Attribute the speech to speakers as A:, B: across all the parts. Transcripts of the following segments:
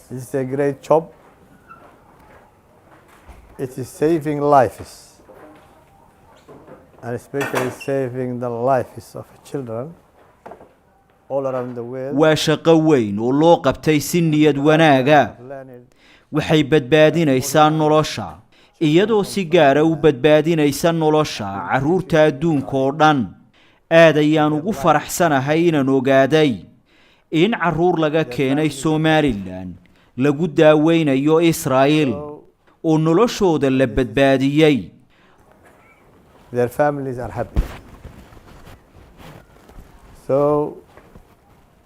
A: This is a great job. It is saving lives, and especially saving the lives of children all around the world.
B: waa shaqo weyn oo loo qabtay si niyad wanaaga waxay badbaadinaysaa nolosha iyadoo si gaar ah u badbaadinaysa nolosha caruurta adduunka oo dhan aad ayaan ugu faraxsanahay inaan ogaaday in caruur laga keenay Somaliland lagu daaweynayo Israel oo noloshooda la badbaadiyay.
A: Their families are happy. So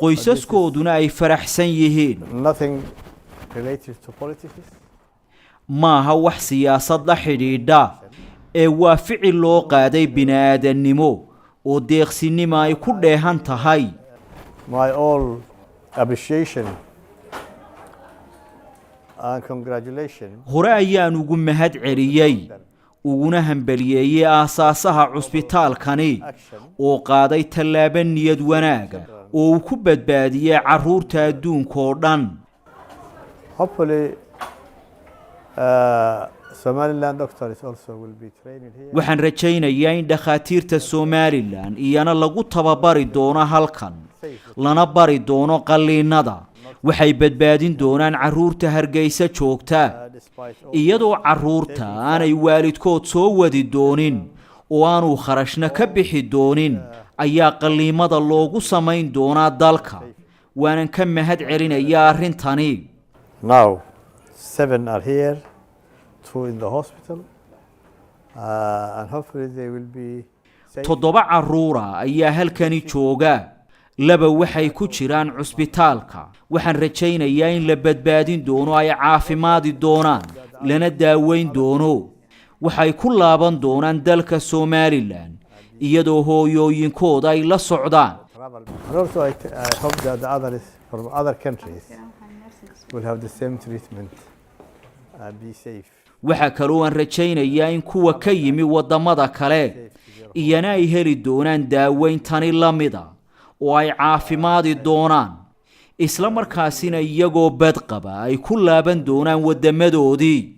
B: qoysaskooduna ay faraxsan yihiin.
A: Nothing related to politics.
B: maaha wax siyaasad la xidhiidha ee waa ficil loo qaaday bini'aadanimo oo deeqsinimo ay ku dheehan tahay.
A: My all appreciation and congratulations.
B: hore ayaan ugu mahad celiyay uguna hambaliyeeyay aasaasaha cusbitaalkani oo qaaday tallaabo niyad wanaaga oo uu ku badbaadiyay caruurta adduunka oo dhan.
A: Hopefully Somaliland doctors also will be trained here.
B: waxaan rajaynayaa in dhakhaatiirta Somaliland iyana lagu tababari doono halkan lana bari doono qalliinada waxay badbaadin doonaan caruurta Hargeysa joogta iyadoo caruurta aanay waalidkood soo wadi doonin oo aanu kharashna ka bixi doonin ayaa qalliimada loogu samayn doonaa dalka waanan ka mahad celinayaa arrintani.
A: Now 7 are here, 2 in the hospital, and hopefully they will be safe.
B: 7 caruura ayaa halkani jooga 2 waxay ku jiraan cusbitaalka waxaan rajaynayaa in la badbaadin doono ay caafimaadi doonaan lana daaweyn doono waxay ku laaban doonaan dalka Somaliland iyadoo hooyooyinkooda ay la socdaan.
A: And also I hope that the others from other countries will have the same treatment and be safe.
B: waxa kaloo aan rajaynayaa in kuwa ka yimi wadamada kale iyana ay heli doonaan daaweyn tani lamida oo ay caafimaadi doonaan isla markaasina iyagoo bad qaba ay ku laaban doonaan wadamadoodii.